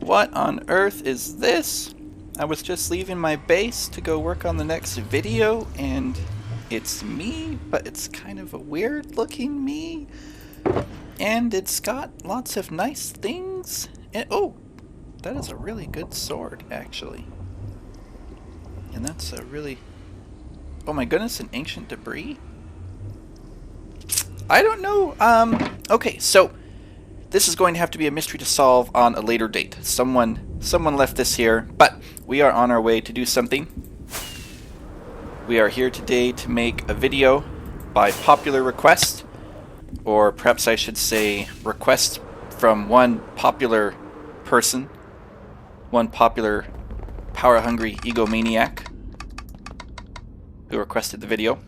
What on earth is this? I was just leaving my base to go work on the next video, and it's me, but it's kind of a weird looking me. And it's got lots of nice things. And, oh, that is a really good sword, actually. And that's a really... Oh my goodness, an ancient debris? I don't know. Okay, so this is going to have to be a mystery to solve on a later date. Someone left this here, but we are on our way to do something. We are here today to make a video by popular request, or perhaps I should say request from one popular person, one popular power-hungry egomaniac who requested the video.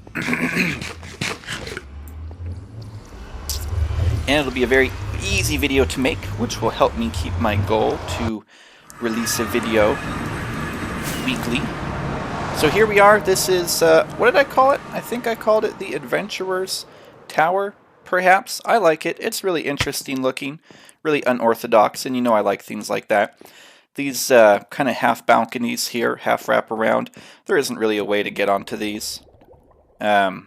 And it'll be a very easy video to make, which will help me keep my goal to release a video weekly. So here we are. This is, what did I call it? I think I called it the Adventurer's Tower, perhaps. I like it. It's really interesting looking, really unorthodox, and you know I like things like that. These kind of half balconies here, half wrap around. There isn't really a way to get onto these. And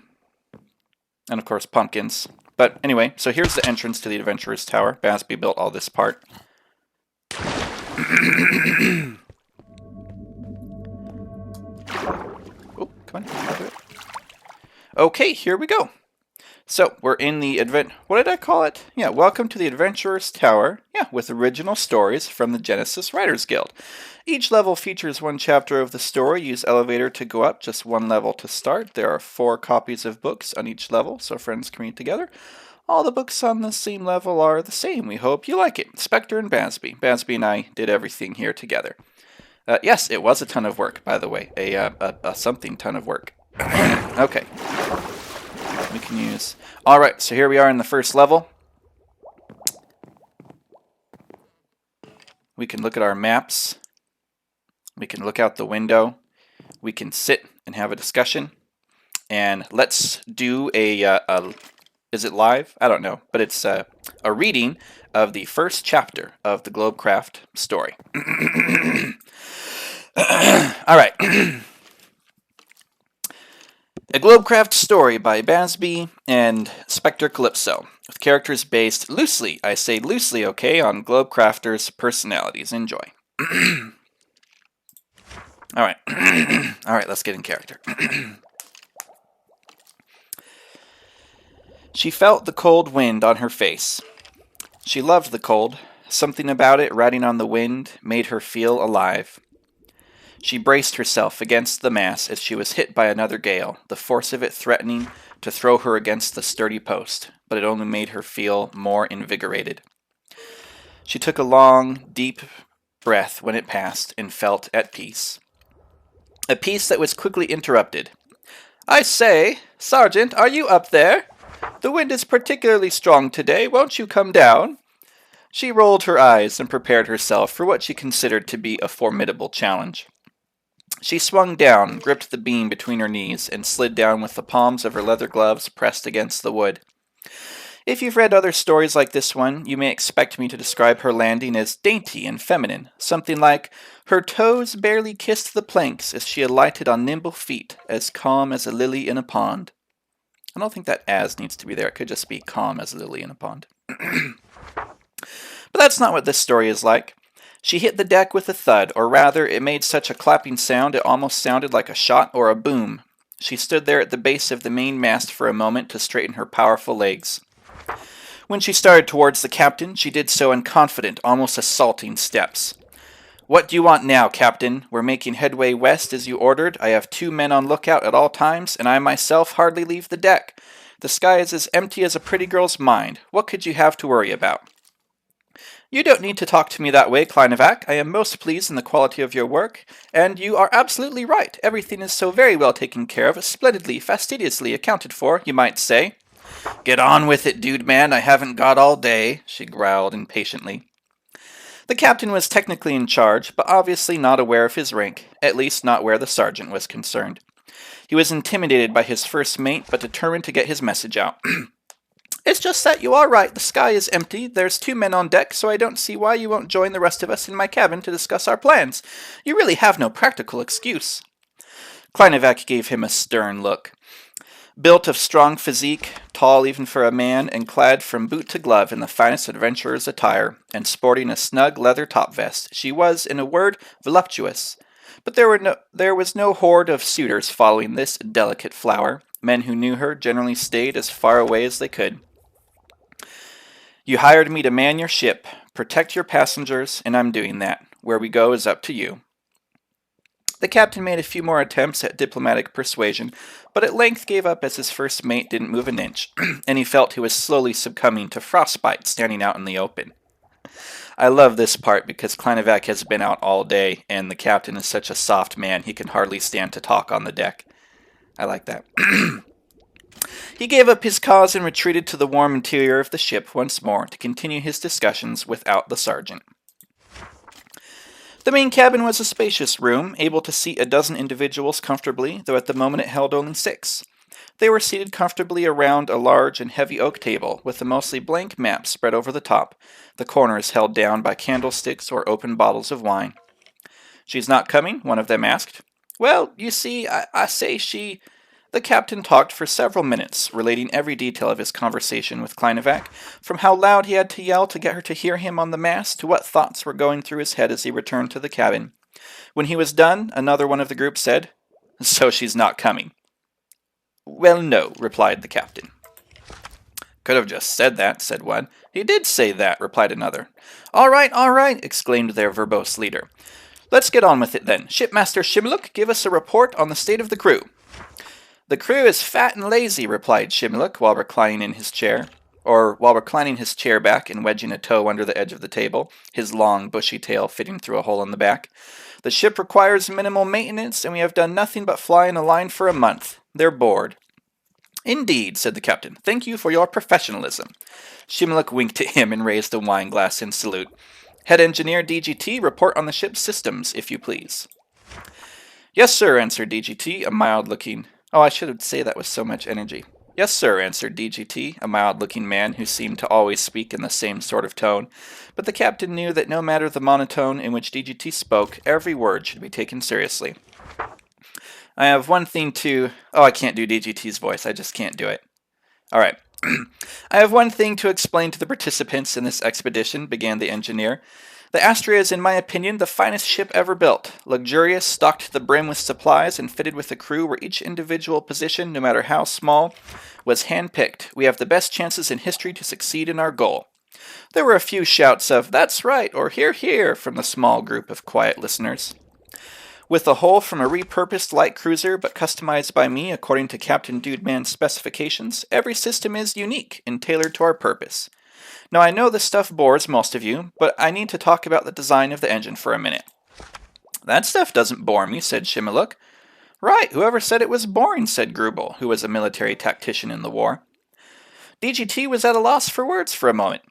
of course pumpkins. But anyway, so here's the entrance to the Adventurer's Tower. Basby built all this part. Oh, come on. Okay, here we go. So, we're in the what did I call it? Yeah, welcome to the Adventurer's Tower. Yeah, with original stories from the Genesis Writers Guild. Each level features one chapter of the story. Use elevator to go up, just one level to start. There are 4 copies of books on each level, so friends can read together. All the books on the same level are the same. We hope you like it. Spectre and Basby. Basby and I did everything here together. Yes, it was a ton of work, by the way. A something ton of work. Okay. We can use... Alright, so here we are in the first level. We can look at our maps. We can look out the window. We can sit and have a discussion. And let's do a is it live? I don't know. But it's a reading of the first chapter of the Globecraft story. Alright. A Globecraft story by Basby and Spectre Calypso, with characters based loosely, I say loosely, okay, on Globecrafters' personalities. Enjoy. Alright. Alright, let's get in character. She felt the cold wind on her face. She loved the cold. Something about it riding on the wind made her feel alive. She braced herself against the mass as she was hit by another gale, the force of it threatening to throw her against the sturdy post, but it only made her feel more invigorated. She took a long, deep breath when it passed and felt at peace. A peace that was quickly interrupted. "I say, Sergeant, are you up there? The wind is particularly strong today. Won't you come down?" She rolled her eyes and prepared herself for what she considered to be a formidable challenge. She swung down, gripped the beam between her knees, and slid down with the palms of her leather gloves pressed against the wood. If you've read other stories like this one, you may expect me to describe her landing as dainty and feminine, something like, "Her toes barely kissed the planks as she alighted on nimble feet, as calm as a lily in a pond." I don't think that "as" needs to be there. It could just be calm as a lily in a pond. But that's not what this story is like. She hit the deck with a thud, or rather, it made such a clapping sound it almost sounded like a shot or a boom. She stood there at the base of the main mast for a moment to straighten her powerful legs. When she started towards the captain, she did so in confident, almost assaulting steps. "What do you want now, Captain? We're making headway west as you ordered. I have 2 men on lookout at all times, and I myself hardly leave the deck. The sky is as empty as a pretty girl's mind. What could you have to worry about?" "You don't need to talk to me that way, Kleinevac. I am most pleased in the quality of your work, and you are absolutely right. Everything is so very well taken care of, splendidly, fastidiously accounted for, you might say." "Get on with it, dude man. I haven't got all day," she growled impatiently. The captain was technically in charge, but obviously not aware of his rank, at least not where the sergeant was concerned. He was intimidated by his first mate, but determined to get his message out. It's just that you are right. The sky is empty. There's 2 men on deck, so I don't see why you won't join the rest of us in my cabin to discuss our plans. You really have no practical excuse. Kleinevac gave him a stern look. Built of strong physique, tall even for a man, and clad from boot to glove in the finest adventurer's attire, and sporting a snug leather top vest, she was, in a word, voluptuous. But there was no horde of suitors following this delicate flower. Men who knew her generally stayed as far away as they could. You hired me to man your ship, protect your passengers, and I'm doing that. Where we go is up to you. The captain made a few more attempts at diplomatic persuasion, but at length gave up as his first mate didn't move an inch, and he felt he was slowly succumbing to frostbite standing out in the open. I love this part because Kleinevac has been out all day, and the captain is such a soft man he can hardly stand to talk on the deck. I like that. He gave up his cause and retreated to the warm interior of the ship once more to continue his discussions without the sergeant. The main cabin was a spacious room, able to seat a dozen individuals comfortably, though at the moment it held only 6. They were seated comfortably around a large and heavy oak table, with a mostly blank map spread over the top, the corners held down by candlesticks or open bottles of wine. "She's not coming?" one of them asked. "Well, you see, I say she—" The captain talked for several minutes, relating every detail of his conversation with Kleinevac, from how loud he had to yell to get her to hear him on the mast to what thoughts were going through his head as he returned to the cabin. When he was done, another one of the group said, "So she's not coming." "Well, no," replied the captain. "Could have just said that," said one. "He did say that," replied another. All right," exclaimed their verbose leader. "Let's get on with it then. Shipmaster Shimiluk, give us a report on the state of the crew." "The crew is fat and lazy," replied Shimiluk while reclining his chair back and wedging a toe under the edge of the table, his long, bushy tail fitting through a hole in the back. "The ship requires minimal maintenance, and we have done nothing but fly in a line for a month. They're bored." "Indeed," said the captain. "Thank you for your professionalism." Shimiluk winked at him and raised a wine glass in salute. "Head engineer DGT, report on the ship's systems, if you please." "Yes, sir," answered DGT, a mild-looking... Oh, I should say that with so much energy. "Yes, sir," answered DGT, a mild-looking man who seemed to always speak in the same sort of tone, but the captain knew that no matter the monotone in which DGT spoke, every word should be taken seriously. "I have one thing to... Oh, I can't do DGT's voice. I just can't do it. All right. "I have one thing to explain to the participants in this expedition," began the engineer. "The Astria is, in my opinion, the finest ship ever built. Luxurious, stocked to the brim with supplies, and fitted with a crew where each individual position, no matter how small, was hand-picked. We have the best chances in history to succeed in our goal." There were a few shouts of, "That's right," or "Hear, hear," from the small group of quiet listeners. "With a hull from a repurposed light cruiser, but customized by me according to Captain Dudeman's specifications, every system is unique and tailored to our purpose. Now, I know this stuff bores most of you, but I need to talk about the design of the engine for a minute." "That stuff doesn't bore me," said Shimiluk. "Right, whoever said it was boring," said Grubel, who was a military tactician in the war. DGT was at a loss for words for a moment.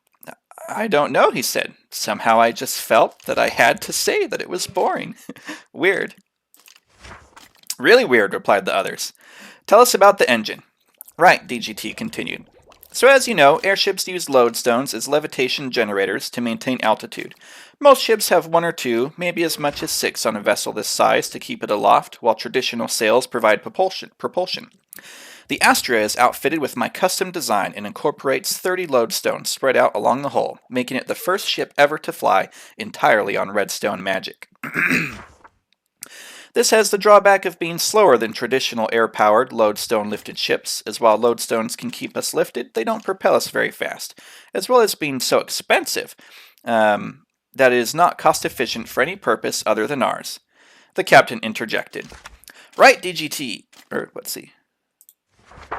"I don't know," he said. "Somehow I just felt that I had to say that it was boring." "Weird." "Really weird," replied the others. "Tell us about the engine." "Right," DGT continued. "So as you know, airships use lodestones as levitation generators to maintain altitude. Most ships have 1 or 2, maybe as much as 6 on a vessel this size to keep it aloft, while traditional sails provide propulsion. The Astria is outfitted with my custom design and incorporates 30 lodestones spread out along the hull, making it the first ship ever to fly entirely on redstone magic. This has the drawback of being slower than traditional air-powered, lodestone-lifted ships, as while lodestones can keep us lifted, they don't propel us very fast, as well as being so expensive that it is not cost-efficient for any purpose other than ours." The captain interjected. "Right, DGT, let's see. I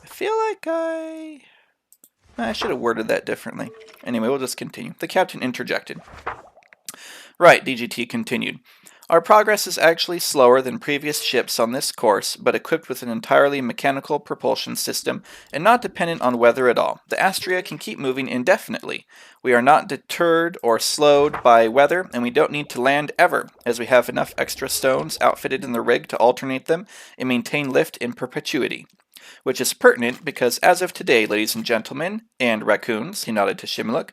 feel like I should have worded that differently. Anyway, we'll just continue." The captain interjected. "Right," DGT continued. "Our progress is actually slower than previous ships on this course, but equipped with an entirely mechanical propulsion system and not dependent on weather at all. The Astria can keep moving indefinitely. We are not deterred or slowed by weather, and we don't need to land ever, as we have enough extra stones outfitted in the rig to alternate them and maintain lift in perpetuity. Which is pertinent because as of today, ladies and gentlemen, and raccoons, he nodded to Shimiluk,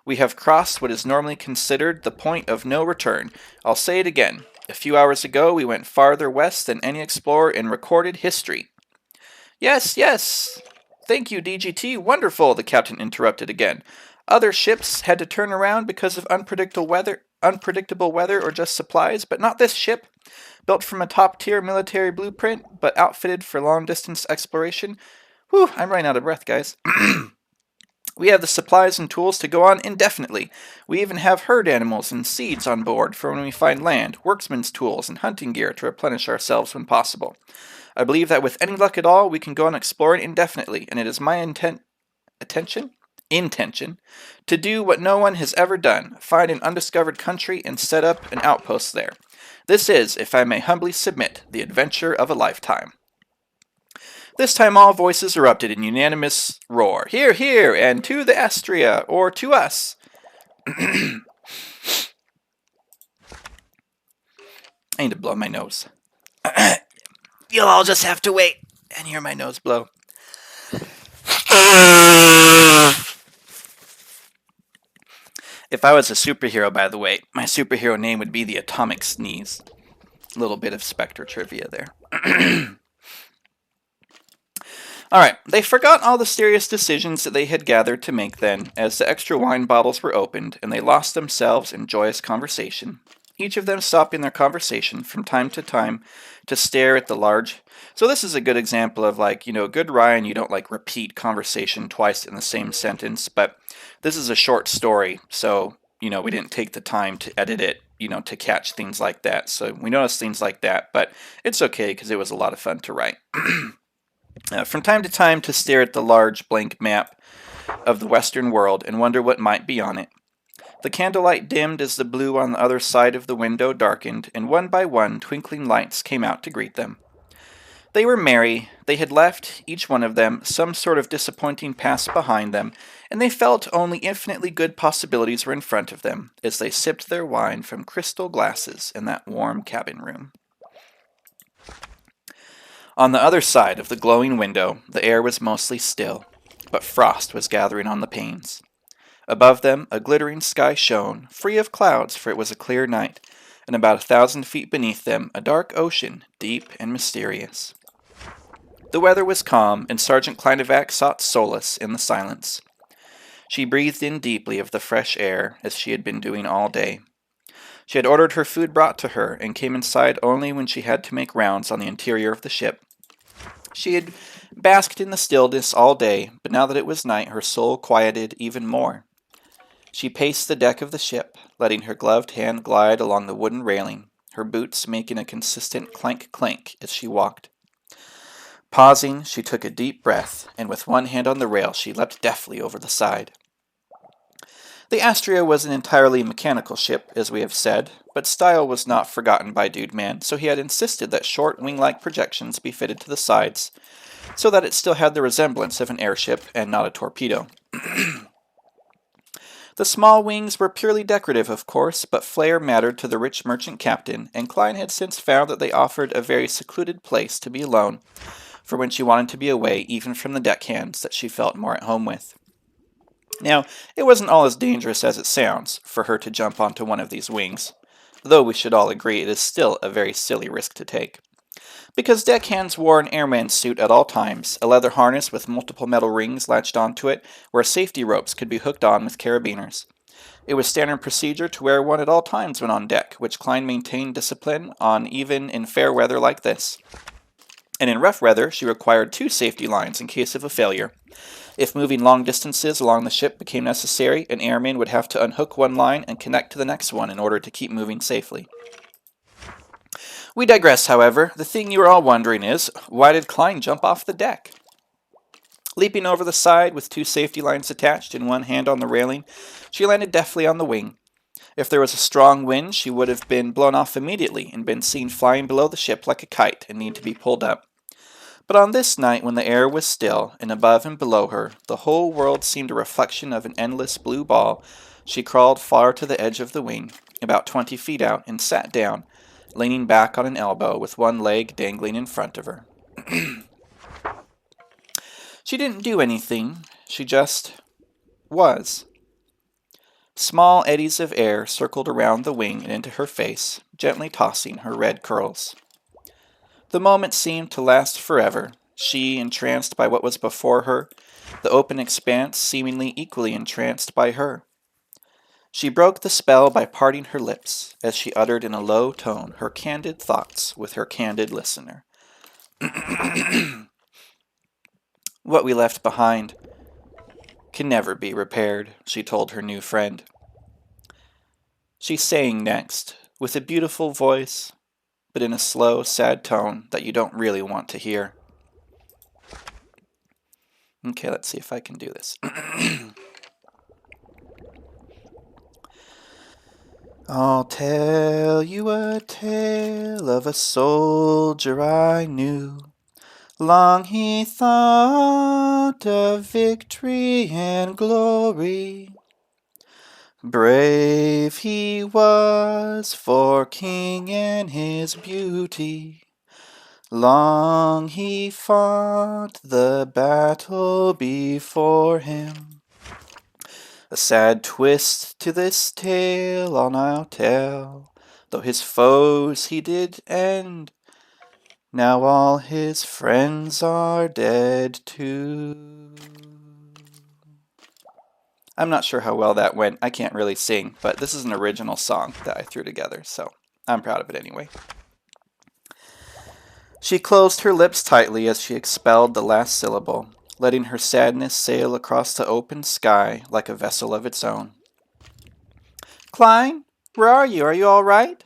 we have crossed what is normally considered the point of no return. I'll say it again. A few hours ago, we went farther west than any explorer in recorded history. Yes, yes. Thank you, DGT. Wonderful, the captain interrupted again. Other ships had to turn around because of unpredictable weather or just supplies, but not this ship. Built from a top-tier military blueprint, but outfitted for long-distance exploration. Whew, I'm running out of breath, guys. We have the supplies and tools to go on indefinitely. We even have herd animals and seeds on board for when we find land, workman's tools, and hunting gear to replenish ourselves when possible. I believe that with any luck at all, we can go on exploring indefinitely, and it is my intention to do what no one has ever done, find an undiscovered country and set up an outpost there. This is, if I may humbly submit, the adventure of a lifetime. This time all voices erupted in unanimous roar. Hear, hear, and to the Astria, or to us. I need to blow my nose. You'll all just have to wait and hear my nose blow. If I was a superhero, by the way, my superhero name would be the Atomic Sneeze. A little bit of Spectre trivia there. Alright, they forgot all the serious decisions that they had gathered to make then, as the extra wine bottles were opened, and they lost themselves in joyous conversation. Each of them stopping their conversation from time to time to stare at the large... So this is a good example of, like, good Ryan, you don't, repeat conversation twice in the same sentence, but this is a short story, so, we didn't take the time to edit it, to catch things like that. So we noticed things like that, but it's okay because it was a lot of fun to write. From time to time to stare at the large blank map of the Western world and wonder what might be on it. The candlelight dimmed as the blue on the other side of the window darkened, and one by one twinkling lights came out to greet them. They were merry. They had left, each one of them, some sort of disappointing past behind them, and they felt only infinitely good possibilities were in front of them as they sipped their wine from crystal glasses in that warm cabin room. On the other side of the glowing window, the air was mostly still, but frost was gathering on the panes. Above them, a glittering sky shone, free of clouds, for it was a clear night, and about 1,000 feet beneath them, a dark ocean, deep and mysterious. The weather was calm, and Sergeant Kleinevac sought solace in the silence. She breathed in deeply of the fresh air, as she had been doing all day. She had ordered her food brought to her, and came inside only when she had to make rounds on the interior of the ship. She had basked in the stillness all day, but now that it was night, her soul quieted even more. She paced the deck of the ship, letting her gloved hand glide along the wooden railing, her boots making a consistent clank-clank as she walked. Pausing, she took a deep breath, and with one hand on the rail, she leapt deftly over the side. The Astria was an entirely mechanical ship, as we have said, but style was not forgotten by Dude Man, so he had insisted that short wing-like projections be fitted to the sides, so that it still had the resemblance of an airship and not a torpedo. The small wings were purely decorative, of course, but flair mattered to the rich merchant captain, and Klein had since found that they offered a very secluded place to be alone, for when she wanted to be away even from the deckhands that she felt more at home with. Now, it wasn't all as dangerous as it sounds for her to jump onto one of these wings, though we should all agree it is still a very silly risk to take. Because deckhands wore an airman's suit at all times, a leather harness with multiple metal rings latched onto it, where safety ropes could be hooked on with carabiners. It was standard procedure to wear one at all times when on deck, which Klein maintained discipline on even in fair weather like this. And in rough weather, she required 2 safety lines in case of a failure. If moving long distances along the ship became necessary, an airman would have to unhook one line and connect to the next one in order to keep moving safely. We digress, however. The thing you are all wondering is, why did Klein jump off the deck? Leaping over the side with 2 safety lines attached and one hand on the railing, she landed deftly on the wing. If there was a strong wind, she would have been blown off immediately and been seen flying below the ship like a kite and need to be pulled up. But on this night, when the air was still, and above and below her, the whole world seemed a reflection of an endless blue ball, she crawled far to the edge of the wing, about 20 feet out, and sat down, leaning back on an elbow with one leg dangling in front of her. She didn't do anything. She just was. Small eddies of air circled around the wing and into her face, gently tossing her red curls. The moment seemed to last forever, she entranced by what was before her, the open expanse seemingly equally entranced by her. She broke the spell by parting her lips, as she uttered in a low tone her candid thoughts with her candid listener. What we left behind can never be repaired, she told her new friend. She sang next, with a beautiful voice, but in a slow, sad tone that you don't really want to hear. Okay, let's see if I can do this. I'll tell you a tale of a soldier I knew. Long he thought of victory and glory. Brave he was for king and his beauty. Long he fought the battle before him. A sad twist to this tale I'll now tell, though his foes he did end, now all his friends are dead too. I'm not sure how well that went. I can't really sing, but this is an original song that I threw together, so I'm proud of it anyway. She closed her lips tightly as she expelled the last syllable, letting her sadness sail across the open sky like a vessel of its own. Klein, where are you? Are you all right?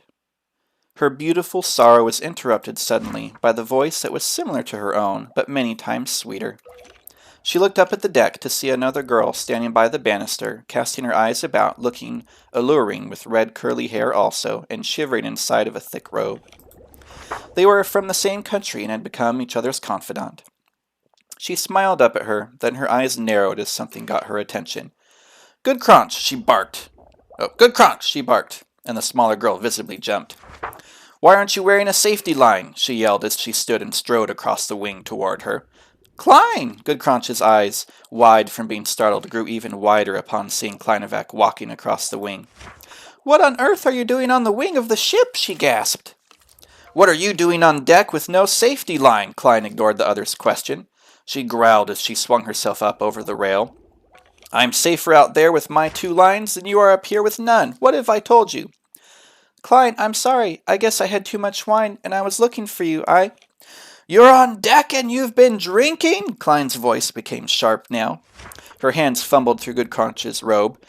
Her beautiful sorrow was interrupted suddenly by the voice that was similar to her own, but many times sweeter. She looked up at the deck to see another girl standing by the banister, casting her eyes about, looking alluring with red curly hair also, and shivering inside of a thick robe. They were from the same country and had become each other's confidant. She smiled up at her, then her eyes narrowed as something got her attention. Good crunch, she barked. Oh, good crunch, she barked, and the smaller girl visibly jumped. Why aren't you wearing a safety line? She yelled as she stood and strode across the wing toward her. Klein! Goodcrunch's eyes, wide from being startled, grew even wider upon seeing Kleinevak walking across the wing. What on earth are you doing on the wing of the ship? She gasped. What are you doing on deck with no safety line? Klein ignored the other's question. She growled as she swung herself up over the rail. I'm safer out there with my 2 lines than you are up here with none. What have I told you? Klein, I'm sorry. I guess I had too much wine, and I was looking for you. You're on deck and you've been drinking? Klein's voice became sharp now. Her hands fumbled through Goodcrunch's robe.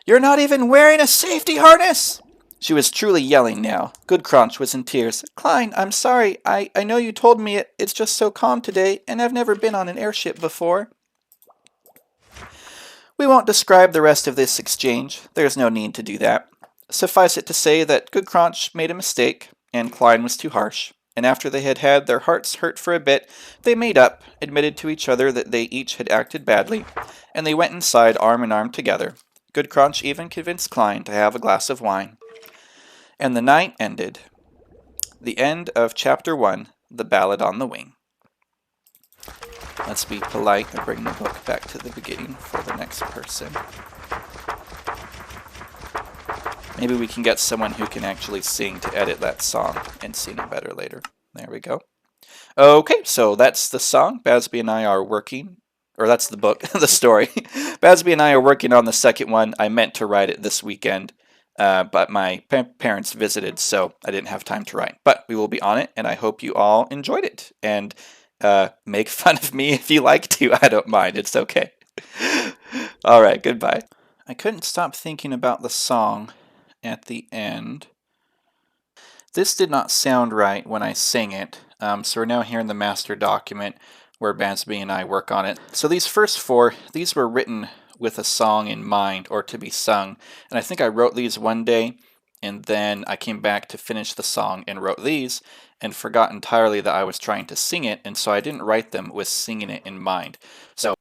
You're not even wearing a safety harness! She was truly yelling now. Goodcrunch was in tears. Klein, I'm sorry. I know you told me it's just so calm today, and I've never been on an airship before. We won't describe the rest of this exchange. There's no need to do that. Suffice it to say that Goodcrunch made a mistake, and Klein was too harsh. And after they had had their hearts hurt for a bit, they made up, admitted to each other that they each had acted badly, and they went inside arm in arm together. Goodcrunch even convinced Klein to have a glass of wine. And the night ended. The end of Chapter 1, The Ballad on the Wing. Let's be polite and bring the book back to the beginning for the next person. Maybe we can get someone who can actually sing to edit that song and sing it better later. There we go. Okay, so that's the song. Basby and I are working, or that's the book, the story. Basby and I are working on the second one. I meant to write it this weekend, but my parents visited, so I didn't have time to write. But we will be on it, and I hope you all enjoyed it. And make fun of me if you like to. I don't mind. It's okay. All right, goodbye. I couldn't stop thinking about the song at the end. This did not sound right when I sang it, so we're now here in the master document where Basby and I work on it. So these first 4, these were written with a song in mind, or to be sung, and I think I wrote these one day, and then I came back to finish the song and wrote these, and forgot entirely that I was trying to sing it, and so I didn't write them with singing it in mind. So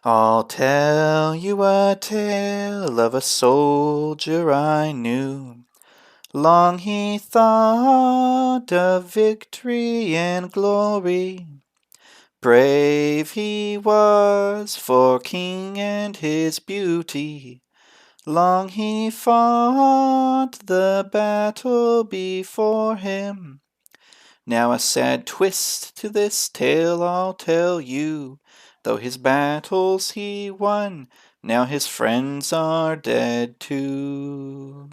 I'll tell you a tale of a soldier I knew. Long he thought of victory and glory. Brave he was for king and his beauty. Long he fought the battle before him. Now a sad twist to this tale I'll tell you. Though his battles he won, now his friends are dead too.